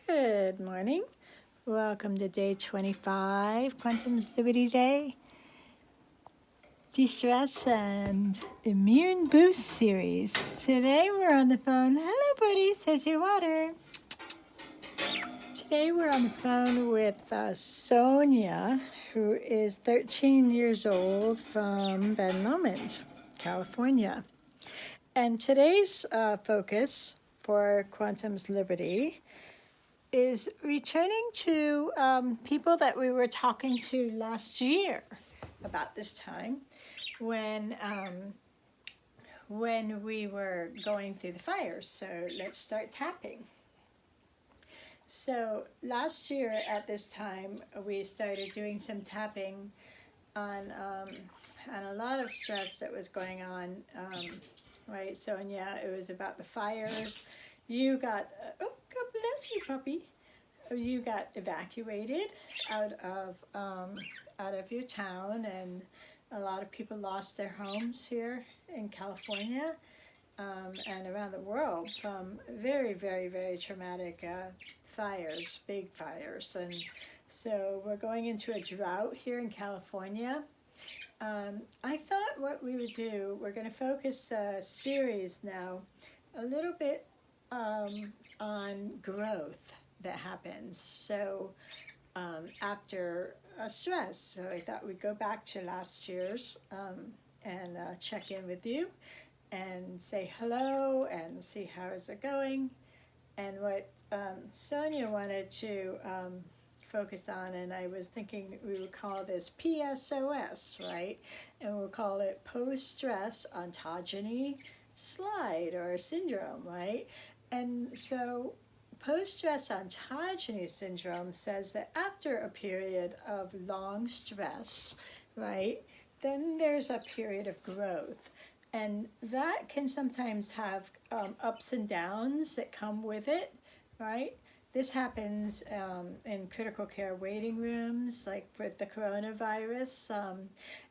Good morning. Welcome to day 25, Quantum's Liberty Day, DeStress and Immune Boost series. Today we're on the phone. Hello, buddy, says your water. Today we're on the phone with Sonia, who is 13 years old from Ben Lomond, California. And today's focus for Quantum's Liberty is returning to people that we were talking to last year about this time when we were going through the fires. So let's start tapping. So last year at this time, we started doing some tapping on a lot of stress that was going on, right, Sonia? It was about the fires. You got, oh, God bless you, puppy. You got evacuated out of your town, and a lot of people lost their homes here in California and around the world from very, very, very traumatic fires, big fires. And so we're going into a drought here in California. I thought what we would do, we're going to focus a series now a little bit on growth that happens. So after a stress, so I thought we'd go back to last year's and check in with you and say hello and see how is it going. And what Sonia wanted to focus on, and I was thinking we would call this PSOS, right? And we'll call it Post Stress Ontogeny Slide or Syndrome, right? And so post-stress ontogeny syndrome says that after a period of long stress, right, then there's a period of growth. And that can sometimes have ups and downs that come with it, right? This happens in critical care waiting rooms, like with the coronavirus.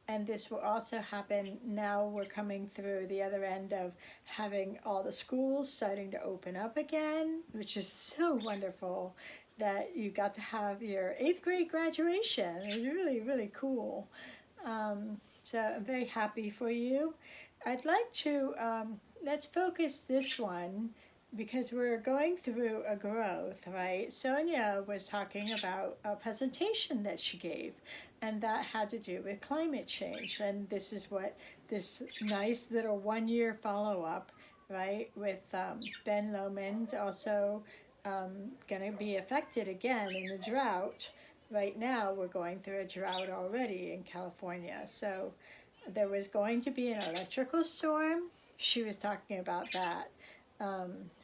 And this will also happen now. We're coming through the other end of having all the schools starting to open up again, which is so wonderful that you got to have your 8th grade graduation. It was really, really cool. So I'm very happy for you. I'd like to, let's focus this one because we're going through a growth, right? Sonia was talking about a presentation that she gave, and that had to do with climate change. And this is what this nice little 1-year follow-up, right, with Ben Lomond also going to be affected again in the drought. Right now, we're going through a drought already in California. So there was going to be an electrical storm. She was talking about that.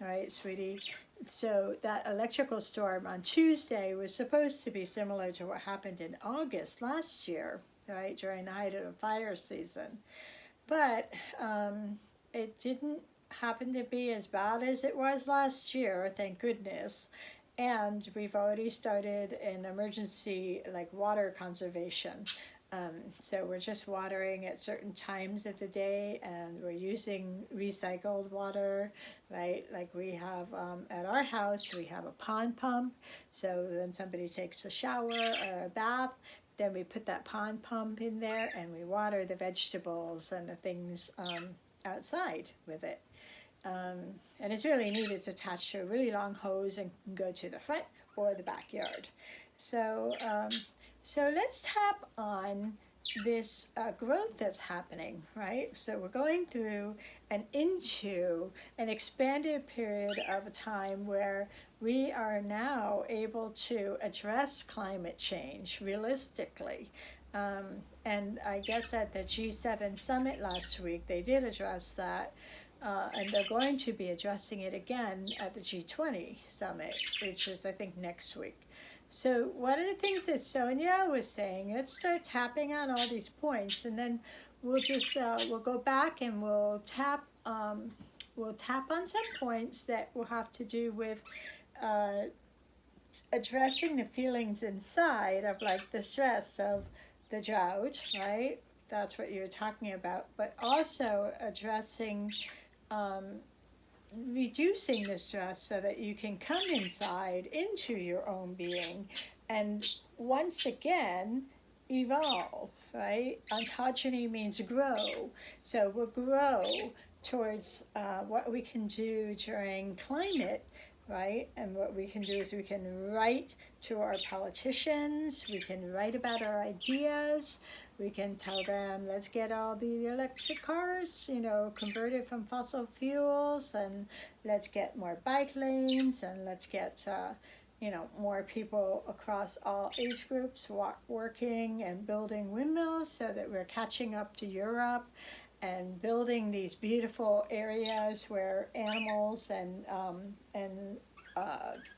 Right, sweetie? So that electrical storm on Tuesday was supposed to be similar to what happened in August last year, right, during the height of the fire season. But it didn't happen to be as bad as it was last year, thank goodness. And we've already started an emergency, like, water conservation. So we're just watering at certain times of the day, and we're using recycled water, right? Like we have at our house, we have a pond pump. So when somebody takes a shower or a bath, then we put that pond pump in there and we water the vegetables and the things outside with it. And it's really neat. It's attached to a really long hose and can go to the front or the backyard. So so let's tap on this growth that's happening, right? So we're going through and into an expanded period of time where we are now able to address climate change realistically. And I guess at the G7 summit last week, they did address that. And they're going to be addressing it again at the G20 summit, which is, I think, next week. So one of the things that Sonia was saying, let's start tapping on all these points, and then we'll just we'll go back and we'll tap on some points that will have to do with addressing the feelings inside of, like, the stress of the drought, right? That's what you're talking about, but also addressing reducing the stress so that you can come inside into your own being and once again evolve, right? Ontogeny means grow. So we'll grow towards what we can do during climate, right? And what we can do is we can write to our politicians, we can write about our ideas, we can tell them, let's get all the electric cars, converted from fossil fuels, and let's get more bike lanes, and let's get, more people across all age groups working and building windmills so that we're catching up to Europe and building these beautiful areas where animals and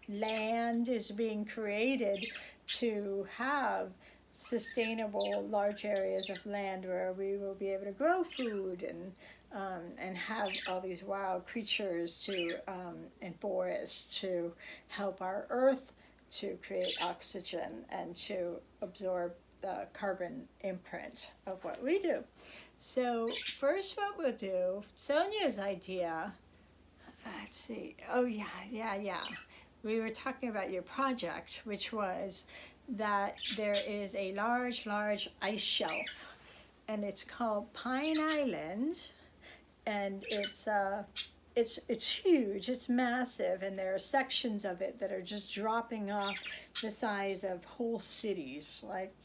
land is being created to have sustainable large areas of land where we will be able to grow food and have all these wild creatures and forests to help our earth to create oxygen and to absorb the carbon imprint of what we do. So first what we'll do, Sonia's idea, let's see, oh yeah. We were talking about your project, which was that there is a large ice shelf, and it's called Pine Island, and it's huge, it's massive, and there are sections of it that are just dropping off the size of whole cities. Like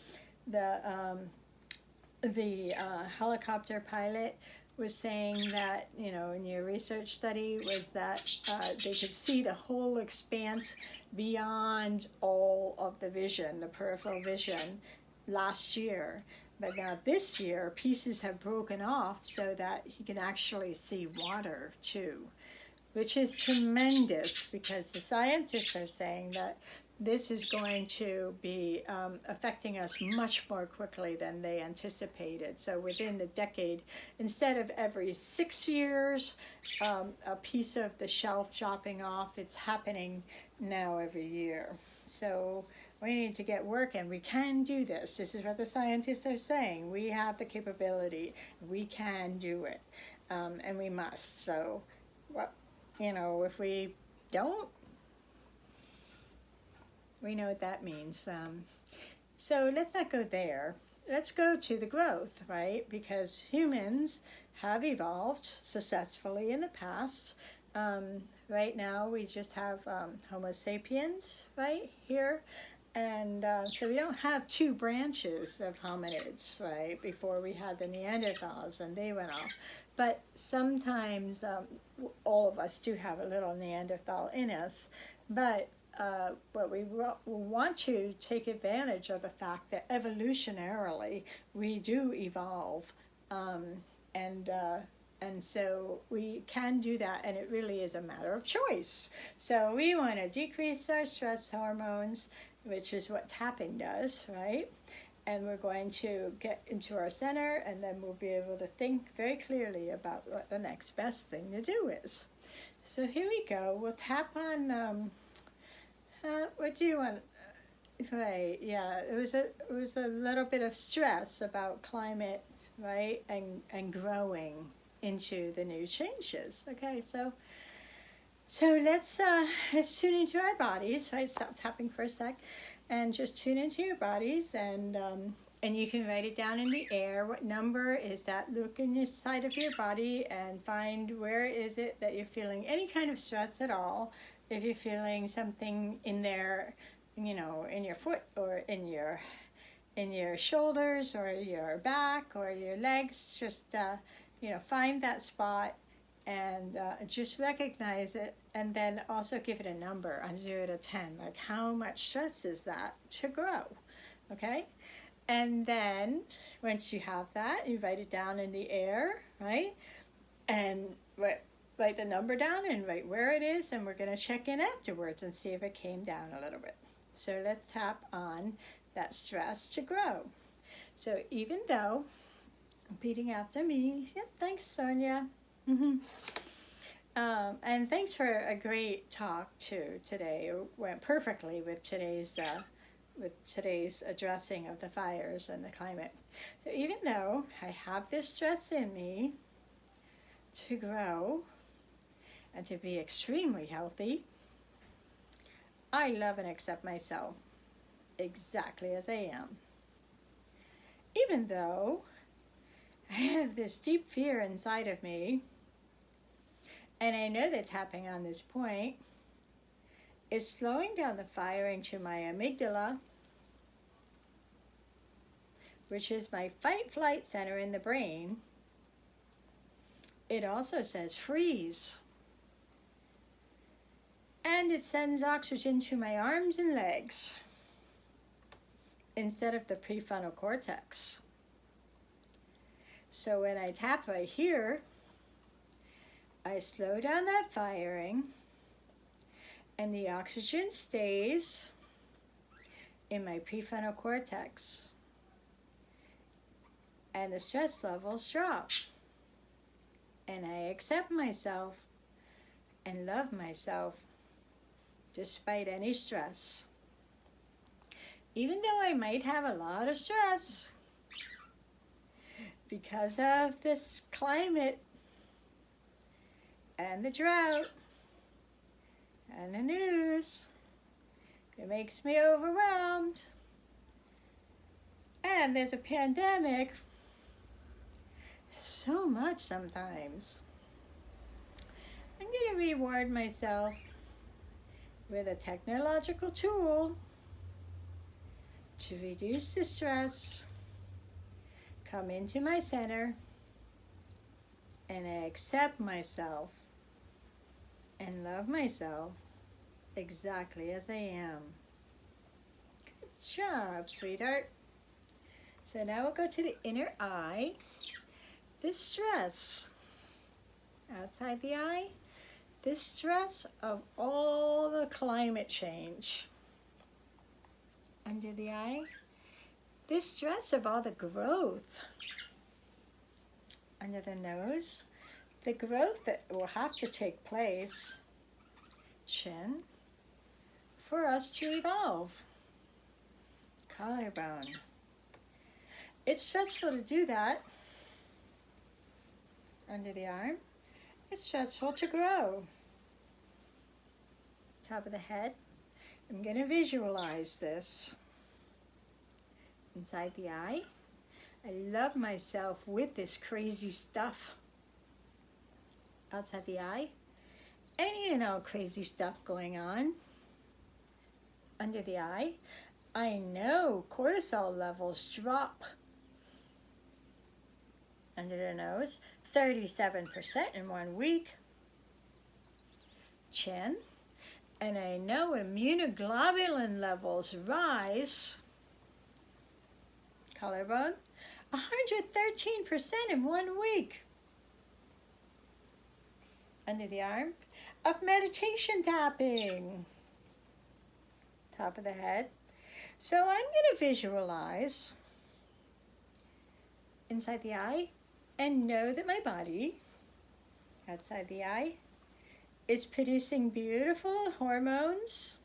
the helicopter pilot was saying that, in your research study, was that they could see the whole expanse beyond all of the vision, the peripheral vision, last year. But now this year, pieces have broken off so that he can actually see water too, which is tremendous because the scientists are saying that this is going to be affecting us much more quickly than they anticipated. So within the decade, instead of every 6 years, a piece of the shelf dropping off, it's happening now every year. So we need to get working. We can do this. This is what the scientists are saying. We have the capability. We can do it, and we must. So, if we don't, we know what that means. So let's not go there. Let's go to the growth, right? Because humans have evolved successfully in the past. Right now, we just have Homo sapiens right here. And so we don't have two branches of hominids, right? Before we had the Neanderthals and they went off. But sometimes all of us do have a little Neanderthal in us. But we want to take advantage of the fact that evolutionarily we do evolve, and so we can do that, and it really is a matter of choice. So we want to decrease our stress hormones, which is what tapping does, right? And we're going to get into our center, and then we'll be able to think very clearly about what the next best thing to do is. So here we go. We'll tap on. What do you want? Right, yeah, it was a little bit of stress about climate, right, and growing into the new changes. Okay, so let's tune into our bodies. Right, stop tapping for a sec, and just tune into your bodies, and you can write it down in the air. What number is that? Look in your side of your body and find where is it that you're feeling any kind of stress at all. If you're feeling something in there, in your foot or in your shoulders or your back or your legs, just find that spot and just recognize it, and then also give it a number on 0 to 10. Like, how much stress is that to grow? Okay, and then once you have that, you write it down in the air, right? And write the number down and write where it is, and we're going to check in afterwards and see if it came down a little bit. So let's tap on that stress to grow. So even though, repeating after me, yeah, thanks, Sonia. And thanks for a great talk too today. It went perfectly with today's addressing of the fires and the climate. So even though I have this stress in me to grow, and to be extremely healthy, I love and accept myself exactly as I am. Even though I have this deep fear inside of me, and I know that tapping on this point is slowing down the firing to my amygdala, which is my fight-flight center in the brain. It also says freeze. And it sends oxygen to my arms and legs instead of the prefrontal cortex. So when I tap right here, I slow down that firing, and the oxygen stays in my prefrontal cortex, and the stress levels drop. And I accept myself and love myself despite any stress. Even though I might have a lot of stress because of this climate and the drought and the news, it makes me overwhelmed. And there's a pandemic. So much sometimes. I'm going to reward myself with a technological tool to reduce the stress, come into my center, and I accept myself and love myself exactly as I am. Good job, sweetheart. So now we'll go to the inner eye. This stress outside the eye, this stress of all the climate change under the eye, this stress of all the growth under the nose, the growth that will have to take place, chin, for us to evolve, collarbone. It's stressful to do that under the arm. It's stressful to grow. Top of the head. I'm going to visualize this. Inside the eye. I love myself with this crazy stuff. Outside the eye. Any crazy stuff going on. Under the eye. I know cortisol levels drop. Under the nose. 37% in 1 week. Chin. And I know immunoglobulin levels rise. Collarbone. 113% in 1 week. Under the arm. Of meditation tapping. Top of the head. So I'm going to visualize inside the eye. And know that my body, outside the eye, is producing beautiful hormones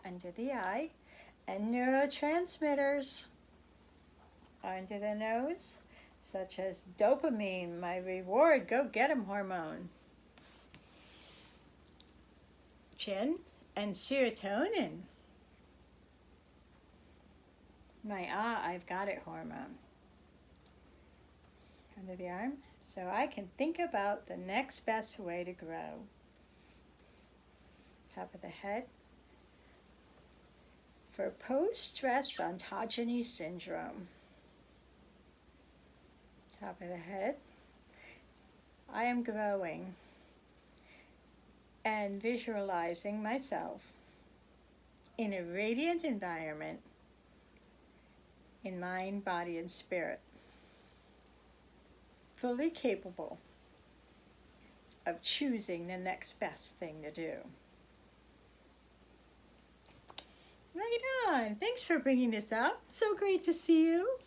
under the eye and neurotransmitters under the nose, such as dopamine, my reward, go get 'em hormone. Chin and serotonin, my I've got it hormone. Under the arm, so I can think about the next best way to grow. Top of the head. For post-stress ontogeny syndrome. Top of the head. I am growing and visualizing myself in a radiant environment in mind, body, and spirit. Fully capable of choosing the next best thing to do. Right on. Thanks for bringing this up. So great to see you.